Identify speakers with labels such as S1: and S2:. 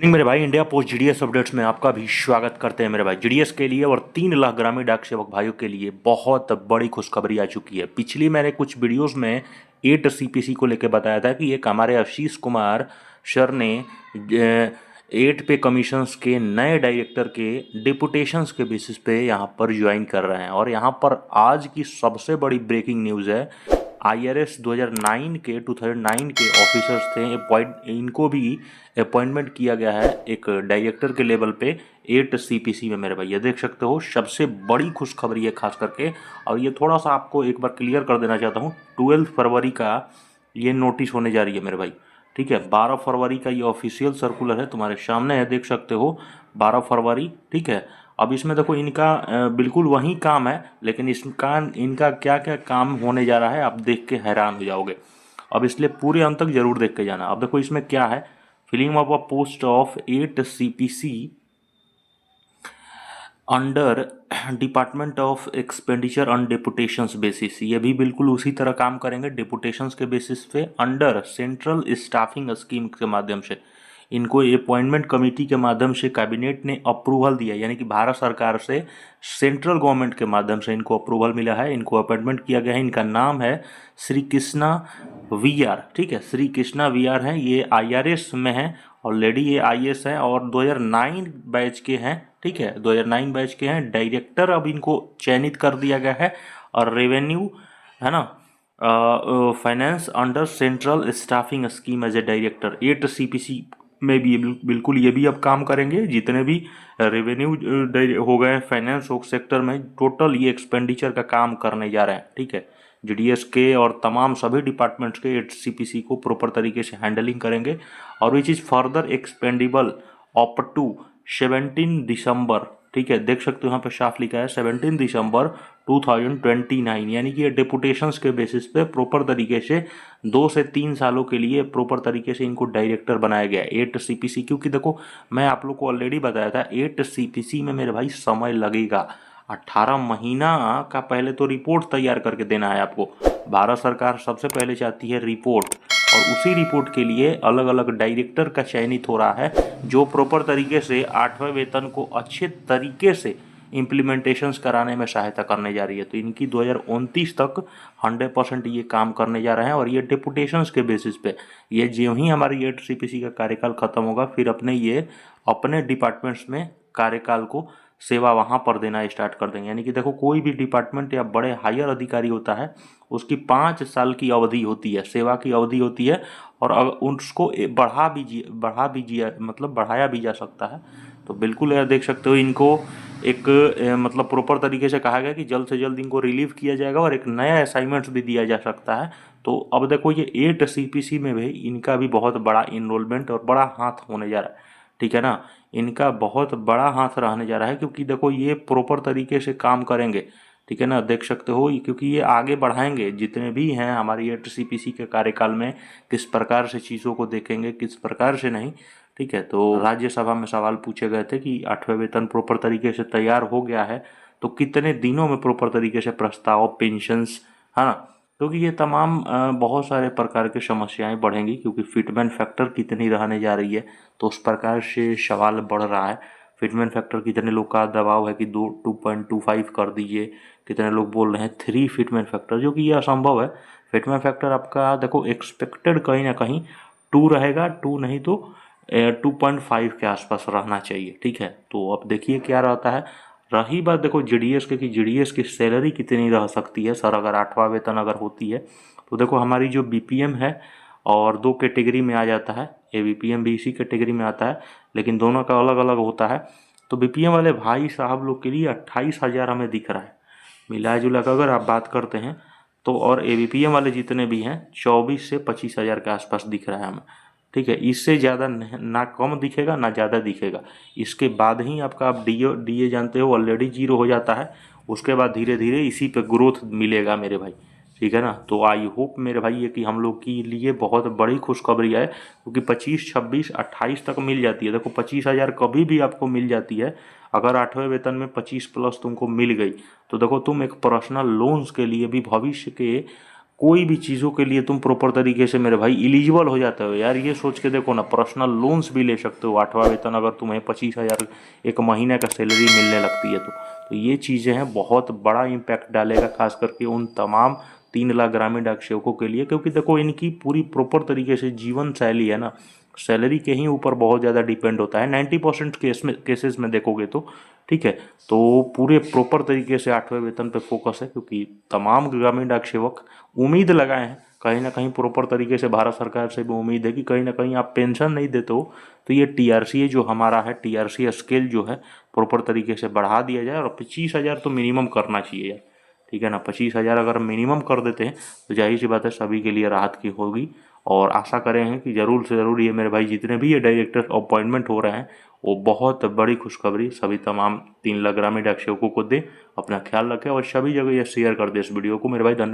S1: मेरे भाई, India post GDS updates में आपका भी स्वागत करते हैं मेरे भाई। जीडीएस के लिए और 3 लाख ग्रामीण डाक सेवक भाइयों के लिए बहुत बड़ी खुशखबरी आ चुकी है। पिछली मैंने कुछ वीडियोस में 8 सीपीसी को लेकर बताया था कि एक हमारे आशीष कुमार सर ने 8 पे कमीशंस के नए डायरेक्टर के डिपुटेशंस के बेसिस पे यहाँ पर ज्वाइन कर रहे हैं। और यहाँ पर आज की सबसे बड़ी ब्रेकिंग न्यूज़ है, आईआरएस 2009 के ऑफिसर्स थे, इनको भी अपॉइंटमेंट किया गया है एक डायरेक्टर के लेवल पे 8 सीपीसी में। मेरे भाई ये देख सकते हो, सबसे बड़ी खुशखबरी है खास करके। और ये थोड़ा सा आपको एक बार क्लियर कर देना चाहता हूँ, 12 फरवरी का ये नोटिस होने जा रही है मेरे भाई। ठीक है, 12 फरवरी का ये ऑफिशियल सर्कुलर है, तुम्हारे सामने है, देख सकते हो 12 फरवरी। ठीक है, अब इसमें देखो इनका बिल्कुल वही काम है, लेकिन इनका क्या क्या काम होने जा रहा है आप देख के हैरान हो जाओगे। अब इसलिए पूरे अंत तक जरूर देख के जाना। अब देखो इसमें क्या है, filling of a post of 8 CPC under department of expenditure on deputations basis. ये भी बिल्कुल उसी तरह काम करेंगे, डेपुटेशंस के बेसिस पे अंडर सेंट्रल स्टाफिंग स्कीम के माध्यम से। इनको अपॉइंटमेंट कमेटी के माध्यम से कैबिनेट ने अप्रूवल दिया, यानी कि भारत सरकार से सेंट्रल गवर्नमेंट के माध्यम से इनको अप्रूवल मिला है, इनको अपॉइंटमेंट किया गया है। इनका नाम है श्री कृष्णा वीआर। ठीक है, श्री कृष्णा वीआर हैं, ये आईआरएस में हैं, ऑलरेडी ये आईएएस हैं और 2009 बैच के हैं। ठीक है, 2009 बैच के हैं। डायरेक्टर अब इनको चयनित कर दिया गया है, और रेवेन्यू है ना, finance under central staffing scheme as a director. 8 CPC में भी बिल्कुल ये भी अब काम करेंगे, जितने भी रेवेन्यू हो गए, फाइनेंस सेक्टर में टोटल ये एक्सपेंडिचर का काम करने जा रहे हैं। ठीक है, जीडीएस के और तमाम सभी डिपार्टमेंट्स के 8 सीपीसी को प्रॉपर तरीके से हैंडलिंग करेंगे, और which is further expendable up to 17 दिसंबर। ठीक है, देख सकते हो यहाँ पे साफ लिखा है 17 दिसंबर 2029, यानी कि ये डेपुटेशंस के बेसिस पे प्रॉपर तरीके से 2 से 3 सालों के लिए प्रॉपर तरीके से इनको डायरेक्टर बनाया गया है 8 सीपीसी। क्योंकि देखो मैं आप लोग को ऑलरेडी बताया था 8 सीपीसी में मेरे भाई समय लगेगा, 18 महीना का पहले तो रिपोर्ट तैयार करके देना है आपको। भारत सरकार सबसे पहले चाहती है रिपोर्ट, और उसी रिपोर्ट के लिए अलग अलग डायरेक्टर का चयनित हो रहा है, जो प्रॉपर तरीके से 8वें वेतन को अच्छे तरीके से इम्प्लीमेंटेशंस कराने में सहायता करने जा रही है। तो इनकी 2029 तक 100% ये काम करने जा रहे हैं, और ये डिपुटेशंस के बेसिस पे ये जो ही हमारी 8 सीपीसी का कार्यकाल खत्म होगा, फिर अपने डिपार्टमेंट्स में कार्यकाल को सेवा वहाँ पर देना स्टार्ट कर देंगे। यानी कि देखो कोई भी डिपार्टमेंट या बड़े हायर अधिकारी होता है, उसकी 5 साल की अवधि होती है, सेवा की अवधि होती है, और उसको बढ़ाया भी जा सकता है। तो बिल्कुल यार देख सकते हो, इनको एक मतलब प्रॉपर तरीके से कहा गया कि जल्द से जल्द इनको रिलीव किया जाएगा, और एक नया असाइनमेंट्स भी दिया जा सकता है। तो अब देखो ये 8 सीपीसी में भी इनका भी बहुत बड़ा इनरोलमेंट और बड़ा हाथ होने जा रहा है। ठीक है ना, इनका बहुत बड़ा हाथ रहने जा रहा है, क्योंकि देखो ये प्रॉपर तरीके से काम करेंगे। ठीक है ना, देख सकते हो, क्योंकि ये आगे बढ़ाएंगे जितने भी हैं हमारी 8 सीपीसी के कार्यकाल में, किस प्रकार से चीज़ों को देखेंगे, किस प्रकार से नहीं। ठीक है, तो राज्यसभा में सवाल पूछे गए थे कि 8वें वेतन प्रॉपर तरीके से तैयार हो गया है, तो कितने दिनों में प्रॉपर तरीके से प्रस्ताव, पेंशंस, है ना, क्योंकि ये तमाम बहुत सारे प्रकार की समस्याएं बढ़ेंगी, क्योंकि फिटमेंट फैक्टर कितनी रहने जा रही है, तो उस प्रकार से सवाल बढ़ रहा है। फिटमेंट फैक्टर कितने लोग का दबाव है कि 2.25 कर दीजिए, कितने लोग बोल रहे हैं 3 फिटमेंट फैक्टर, जो कि ये असंभव है। फिटमेंट फैक्टर आपका देखो एक्सपेक्टेड कहीं ना कहीं 2 रहेगा, 2 नहीं तो 2.5 के आसपास रहना चाहिए। ठीक है, तो अब देखिए क्या रहता है। रही बात देखो जीडीएस की, जीडीएस की सैलरी कितनी रह सकती है सर, अगर 8वां वेतन अगर होती है, तो देखो हमारी जो बीपीएम है, और 2 कैटेगरी में आ जाता है, ये बीपीएम भी इसी कैटेगरी में आता है, लेकिन दोनों का अलग अलग होता है। तो बीपीएम वाले भाई साहब लोग के लिए 28,000 हमें दिख रहा है, मिला जुला कर अगर आप बात करते हैं तो। और एबीपीएम वाले जितने भी हैं 24 से 25,000 के आसपास दिख रहा है हमें। ठीक है, इससे ज़्यादा ना कम दिखेगा ना ज़्यादा दिखेगा। इसके बाद ही आपका आप डीए जानते हो ऑलरेडी 0 हो जाता है, उसके बाद धीरे धीरे इसी पे ग्रोथ मिलेगा मेरे भाई। ठीक है ना, तो आई होप मेरे भाई ये कि हम लोग के लिए बहुत बड़ी खुशखबरी है, क्योंकि 25, 26, 28 तक मिल जाती है। देखो 25,000 कभी भी आपको मिल जाती है, अगर 8वें वेतन में 25 प्लस तुमको मिल गई, तो देखो तुम एक पर्सनल लोन्स के लिए भी भविष्य के कोई भी चीज़ों के लिए तुम प्रॉपर तरीके से मेरे भाई एलिजिबल हो जाते हो यार। ये सोच के देखो ना, पर्सनल लोन्स भी ले सकते हो 8वां वेतन अगर तुम्हें 25,000 एक महीने का सैलरी मिलने लगती है तो ये चीज़ें हैं, बहुत बड़ा इम्पैक्ट डालेगा खास करके उन तमाम 3 लाख ग्रामीण डाक सेवकों के लिए। क्योंकि देखो इनकी पूरी प्रॉपर तरीके से जीवन शैली है ना, सैलरी के ही ऊपर बहुत ज़्यादा डिपेंड होता है 90% केसेस में देखोगे तो। ठीक है, तो पूरे प्रॉपर तरीके से 8वें वेतन पे फोकस है, क्योंकि तमाम ग्रामीण डाक सेवक उम्मीद लगाए हैं कहीं ना कहीं प्रॉपर तरीके से। भारत सरकार से भी उम्मीद है कि कहीं ना कहीं आप पेंशन नहीं देते हो तो ये टीआरसी जो हमारा है, टीआरसी स्केल जो है प्रॉपर तरीके से बढ़ा दिया जाए। और 25,000 तो मिनिमम करना चाहिए यार, ठीक है ना। 25,000 अगर मिनिमम कर देते हैं तो जाहिर सी बात है सभी के लिए राहत की होगी। और आशा करें हैं कि ज़रूर से ज़रूर ये मेरे भाई जितने भी ये डायरेक्टर अपॉइंटमेंट हो रहे हैं वो बहुत बड़ी खुशखबरी सभी तमाम 3 लाख ग्रामीण डाक सेवकों को दे। अपना ख्याल रखें और सभी जगह ये शेयर कर दे इस वीडियो को मेरे भाई। धन्यवाद।